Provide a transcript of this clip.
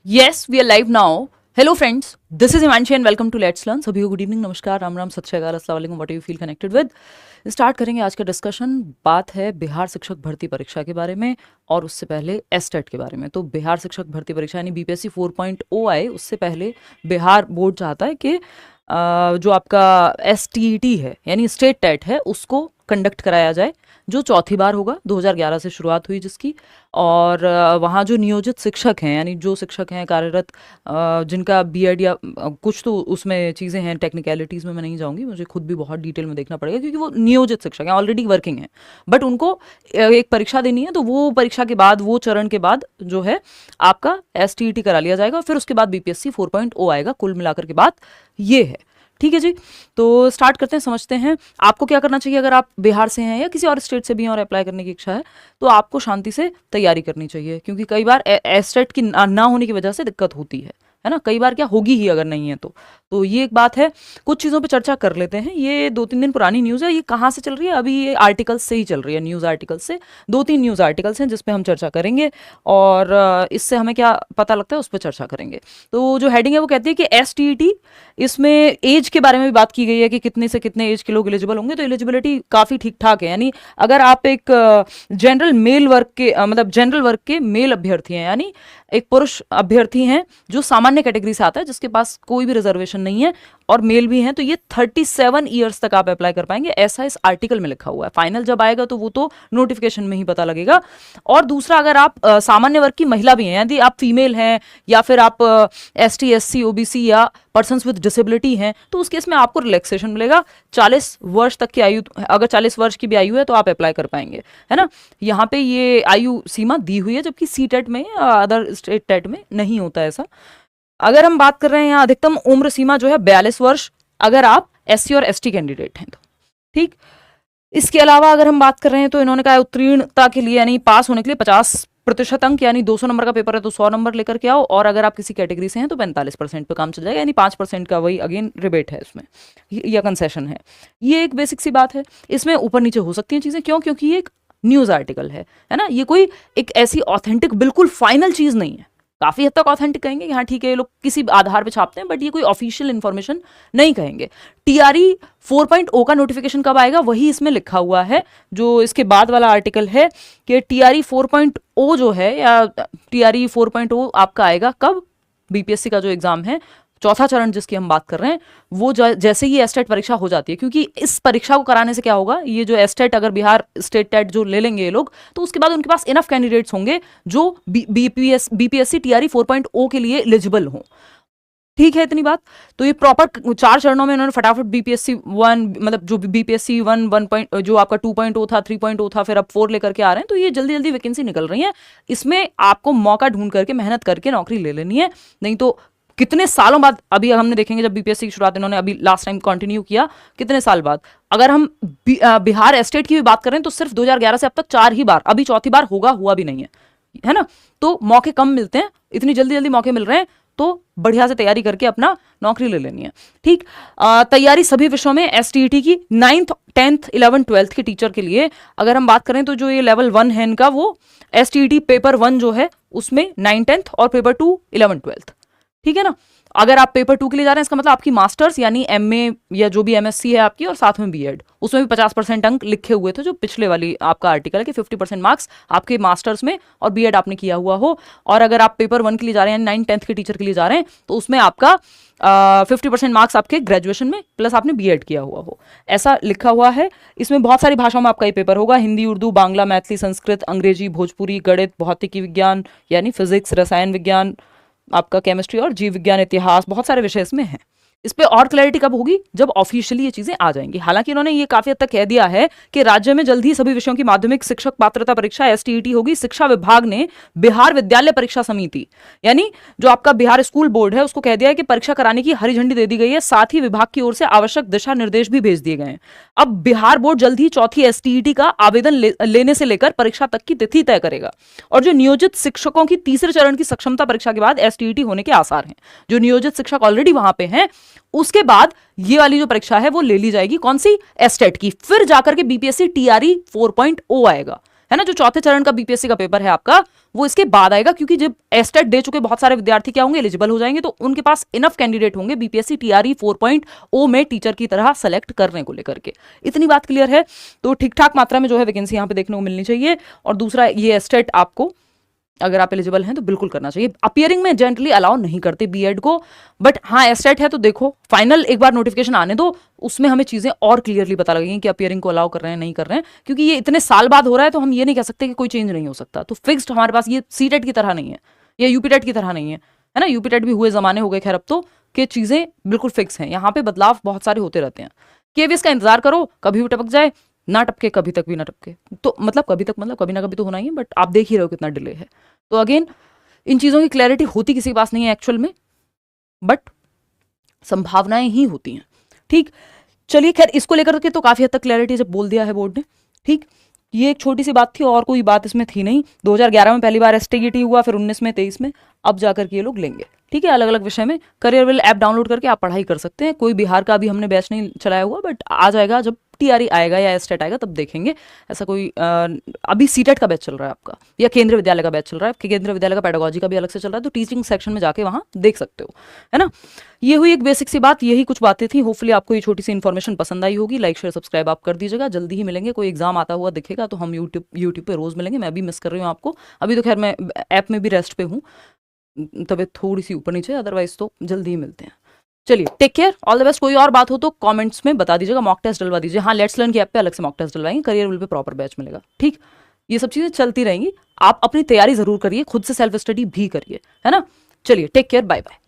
Yes, we are live now. Hello friends, this is Himanshi and welcome to Let's Learn. सभी को good evening, नमस्कार, राम राम, सत श्री अकाल, अस्सलाम वालेकुम, what you feel connected with. Start करेंगे आज का डिस्कशन। बात है बिहार शिक्षक भर्ती परीक्षा के बारे में और उससे पहले एस्टेट के बारे में। तो बिहार शिक्षक भर्ती परीक्षा यानी बीपीएससी 4.0 आए उससे पहले बिहार बोर्ड चाहता है कि जो आपका एसटीईटी है यानी स्टेट टेट है उसको कंडक्ट कराया जाए, जो चौथी बार होगा। 2011 से शुरुआत हुई जिसकी, और वहाँ जो नियोजित शिक्षक हैं यानी जो शिक्षक हैं कार्यरत, जिनका बीएड या कुछ तो उसमें चीज़ें हैं, टेक्निकलिटीज़ में मैं नहीं जाऊँगी, मुझे खुद भी बहुत डिटेल में देखना पड़ेगा क्योंकि वो नियोजित शिक्षक हैं, ऑलरेडी वर्किंग हैं, बट उनको एक परीक्षा देनी है। तो वो परीक्षा के बाद, वो चरण के बाद जो है आपका एसटीईटी करा लिया जाएगा, फिर उसके बाद बीपीएससी 4.0 आएगा। कुल मिलाकर के बात ये है, ठीक है जी। तो स्टार्ट करते हैं, समझते हैं आपको क्या करना चाहिए। अगर आप बिहार से हैं या किसी और स्टेट से भी हैं और अप्लाई करने की इच्छा है तो आपको शांति से तैयारी करनी चाहिए, क्योंकि कई बार एस्टेट की ना होने की वजह से दिक्कत होती है ना। कई बार क्या होगी ही अगर नहीं है तो ये एक बात है। कुछ चीज़ों पे चर्चा कर लेते हैं। ये 2-3 दिन पुरानी न्यूज़ है। ये कहाँ से चल रही है? अभी ये आर्टिकल्स से ही चल रही है, न्यूज़ आर्टिकल्स से। 2-3 न्यूज़ आर्टिकल्स हैं जिस पे हम चर्चा करेंगे और इससे हमें क्या पता लगता है उस पर चर्चा करेंगे। तो जो हेडिंग है वो कहती है कि एसटीईटी, इसमें एज के बारे में भी बात की गई है कि कितने से कितने एज के लोग एलिजिबल होंगे। तो एलिजिबिलिटी काफ़ी ठीक ठाक है, यानी अगर आप एक जनरल मेल वर्ग के मतलब जनरल वर्ग के मेल अभ्यर्थी हैं, यानी एक पुरुष अभ्यर्थी हैं जो सामान्य कैटेगरी से आता है, जिसके पास कोई भी रिजर्वेशन नहीं है और मेल भी हैं, तो ये 37 ईयर्स तक आप अप्लाई कर पाएंगे, ऐसा इस आर्टिकल में लिखा हुआ है। फाइनल जब आएगा तो वो तो नोटिफिकेशन में ही पता लगेगा। और दूसरा, अगर आप सामान्य वर्ग की महिला भी हैं, यदि आप फीमेल हैं या फिर आप एसटी, एससी, ओबीसी या पर्सन्स विद डिसेबिलिटी हैं, तो उस केस में आपको रिलैक्सेशन मिलेगा। 40 वर्ष तक की आयु, अगर 40 वर्ष की भी आयु है तो आप अप्लाई कर पाएंगे, है ना। यहाँ पे ये आयु सीमा दी हुई है, जबकि सी टेट में अदर स्टेट टेट में नहीं होता ऐसा। अगर हम बात कर रहे हैं यहाँ अधिकतम उम्र सीमा जो है 42 वर्ष, अगर आप एससी और एसटी कैंडिडेट हैं तो, ठीक। इसके अलावा अगर हम बात कर रहे हैं तो इन्होंने कहा उत्तीर्णता के लिए यानी पास होने के लिए 50% अंक, यानी 200 नंबर का पेपर है तो 100 नंबर लेकर के आओ, और अगर आप किसी कैटेगरी से हैं तो 45% पे काम चल जाएगा, यानी 5% का वही अगेन रिबेट है इसमें या कंसेशन है। ये एक बेसिक सी बात है। इसमें ऊपर नीचे हो सकती हैं चीज़ें, क्यों? क्योंकि ये एक न्यूज़ आर्टिकल है ना। ये कोई एक ऐसी ऑथेंटिक बिल्कुल फाइनल चीज़ नहीं है। काफ़ी हद तक ऑथेंटिक कहेंगे कि हाँ ठीक है, ये लोग किसी आधार पे छापते हैं, बट ये कोई ऑफिशियल इन्फॉर्मेशन नहीं कहेंगे। टीआरई 4.0 का नोटिफिकेशन कब आएगा वही इसमें लिखा हुआ है, जो इसके बाद वाला आर्टिकल है कि टीआरई 4.0 जो है, या टीआरई 4.0 आपका आएगा कब? बीपीएससी का जो एग्जाम है, चौथा चरण जिसकी हम बात कर रहे हैं, वो जैसे ही एस्टेट परीक्षा हो जाती है, क्योंकि इस परीक्षा को कराने से क्या होगा, ये जो एस्टेट, अगर बिहार स्टेट टेट जो ले लेंगे ये लोग, तो उसके बाद उनके पास इनफ कैंडिडेट्स होंगे जो बीपीएससी टीआरई 4.0 के लिए एलिजिबल हों। ठीक है, इतनी बात। तो ये प्रॉपर 4 चरणों में इन्होंने फटाफट बीपीएससी 1, मतलब जो बीपीएससी 1 जो आपका 2.0 था, 3.0 था, फिर अब 4 लेकर के आ रहे हैं, तो ये जल्दी जल्दी वैकेंसी निकल रही है। इसमें आपको मौका ढूंढ करके मेहनत करके नौकरी ले लेनी है, नहीं तो कितने सालों बाद, अभी हमने देखेंगे जब बीपीएससी की शुरुआत इन्होंने अभी लास्ट टाइम कंटिन्यू किया, कितने साल बाद। अगर हम बिहार एस्टेट की भी बात करें तो सिर्फ 2011 से अब तक 4 ही बार, अभी चौथी बार हुआ भी नहीं है ना। तो मौके कम मिलते हैं, इतनी जल्दी जल्दी मौके मिल रहे हैं, तो बढ़िया से तैयारी करके अपना नौकरी ले लेनी है, ठीक। तैयारी सभी विषयों में एसटीईटी की 9th, 10th, 11th, 12th के टीचर के लिए अगर हम बात करें तो जो ये लेवल 1 है इनका, वो एसटीईटी पेपर 1 जो है उसमें 9, 10th और पेपर 2, 11, 12th, ठीक है ना। अगर आप पेपर 2 के लिए जा रहे हैं, इसका मतलब आपकी मास्टर्स यानी एमए या जो भी एमएससी है आपकी, और साथ में बीएड, उसमें भी 50% अंक लिखे हुए थे, जो पिछले वाली आपका आर्टिकल है कि 50% मार्क्स आपके मास्टर्स में और बीएड आपने किया हुआ हो। और अगर आप पेपर 1 के लिए जा रहे हैं, 9, 10th के टीचर के लिए जा रहे हैं, तो उसमें आपका 50% मार्क्स आपके ग्रेजुएशन में प्लस आपने बीएड किया हुआ हो, ऐसा लिखा हुआ है। इसमें बहुत सारी भाषाओं में आपका ये पेपर होगा, हिंदी, उर्दू, बांग्ला, मैथिली, संस्कृत, अंग्रेजी, भोजपुरी, गणित, भौतिकी विज्ञान यानी फिजिक्स, रसायन विज्ञान, आपका केमिस्ट्री और जीव विज्ञान, इतिहास, बहुत सारे विषय इसमें हैं। इस पे और क्लैरिटी कब होगी? जब ऑफिशियली ये चीजें आ जाएंगी। हालांकि इन्होंने ये काफी हद तक कह दिया है कि राज्य में जल्द ही सभी विषयों की माध्यमिक शिक्षक पात्रता परीक्षा एसटीईटी होगी। शिक्षा विभाग ने बिहार विद्यालय परीक्षा समिति, यानी जो आपका बिहार स्कूल बोर्ड है, उसको कह दिया है कि परीक्षा कराने की हरी झंडी दे दी गई है। साथ ही विभाग की ओर से आवश्यक दिशा निर्देश भी भेज दिए गए हैं। अब बिहार बोर्ड जल्द ही चौथी एसटीईटी का आवेदन लेने से लेकर परीक्षा तक की तिथि तय करेगा। और जो नियोजित शिक्षकों की तीसरे चरण की सक्षमता परीक्षा के बाद एसटीईटी होने के आसार हैं। जो नियोजित शिक्षक ऑलरेडी वहां पे हैं, उसके बाद ये वाली जो परीक्षा है वो ले ली जाएगी, कौन सी? एस्टेट की। फिर जाकर के बीपीएससी टीआरई 4.0 आएगा, है ना, जो चौथे चरण का बीपीएससी का पेपर है आपका, वो इसके बाद आएगा, क्योंकि जब एस्टेट दे चुके बहुत सारे विद्यार्थी क्या होंगे, एलिजिबल हो जाएंगे, तो उनके पास इनफ कैंडिडेट होंगे बीपीएससी टीआरई 4.0 में टीचर की तरह सेलेक्ट करने को लेकर के। इतनी बात क्लियर है। तो ठीक ठाक मात्रा में जो है वैकेंसी यहाँ पे देखने को मिलनी चाहिए। और दूसरा, ये एस्टेट आपको अगर आप एलिजिबल हैं तो बिल्कुल करना चाहिए। अपियरिंग में जनरली अलाउ नहीं करते बीएड को, बट हाँ एस्टेट है तो देखो फाइनल एक बार नोटिफिकेशन आने दो, उसमें हमें चीजें और क्लियरली पता लगेंगी कि अपियरिंग को अलाउ कर रहे हैं नहीं कर रहे हैं, क्योंकि ये इतने साल बाद हो रहा है तो हम ये नहीं कह सकते कि कोई चेंज नहीं हो सकता। तो फिक्स्ड हमारे पास ये सीटेट की तरह नहीं है या यूपीटेट की तरह नहीं है, है ना। यूपीटेट भी हुए जमाने हो गए खैर अब तो, कि चीजें बिल्कुल फिक्स हैं। यहाँ पे बदलाव बहुत सारे होते रहते हैं। केवीएस का इंतजार करो, कभी भी टपक जाए ना, टपके कभी तक भी ना टपके, तो मतलब कभी तक मतलब कभी ना कभी तो होना ही है, बट आप देख ही रहे हो कितना डिले है। तो अगेन इन चीजों की क्लैरिटी होती किसी के पास नहीं है एक्चुअल में, बट संभावनाएं ही होती हैं। ठीक, चलिए खैर इसको लेकर के तो काफी हद तक क्लैरिटी जब बोल दिया है बोर्ड ने। ठीक, ये एक छोटी सी बात थी और कोई बात इसमें थी नहीं। 2011 में पहली बार एसटीईटी हुआ, फिर 19 में, 23 में, अब जाकर के ये लोग लेंगे। ठीक है, अलग अलग विषय में करियरविल ऐप डाउनलोड करके आप पढ़ाई कर सकते हैं। कोई बिहार का अभी हमने बैच नहीं चलाया हुआ, बट आ जाएगा जब टीआरई आएगा या एस्टेट आएगा तब देखेंगे। ऐसा कोई अभी सीटेट का बैच चल रहा है आपका, या केंद्रीय विद्यालय का बैच चल रहा है, केंद्रीय विद्यालय का पेडागोजी का भी अलग से चल रहा है, तो टीचिंग सेक्शन में जाके वहां देख सकते हो, है ना। ये हुई एक बेसिक सी बात, यही कुछ बातें थी। होपफुली आपको ये छोटी सी इन्फॉर्मेशन पसंद आई होगी। लाइक शेयर सब्सक्राइब आप कर दीजिएगा। जल्दी ही मिलेंगे, कोई एग्जाम आता हुआ दिखेगा तो हम यूट्यूब पे रोज मिलेंगे। मैं भी मिस कर रही हूँ आपको, अभी तो खैर मैं ऐप में भी रेस्ट पे हूँ, तबीयत थोड़ी सी ऊपर नीचे, अदरवाइज तो जल्दी ही मिलते हैं। चलिए take care, all the best. कोई और बात हो तो कमेंट्स में बता दीजिएगा, मॉक टेस्ट डलवा दीजिए। हाँ, लेट्स लर्न की ऐप पे अलग से मॉक टेस्ट डलवाएंगे, करियरविल पे प्रॉपर बैच मिलेगा। ठीक, ये सब चीजें चलती रहेंगी। आप अपनी तैयारी जरूर करिए, खुद से सेल्फ स्टडी भी करिए, है ना। चलिए टेक केयर, बाय बाय।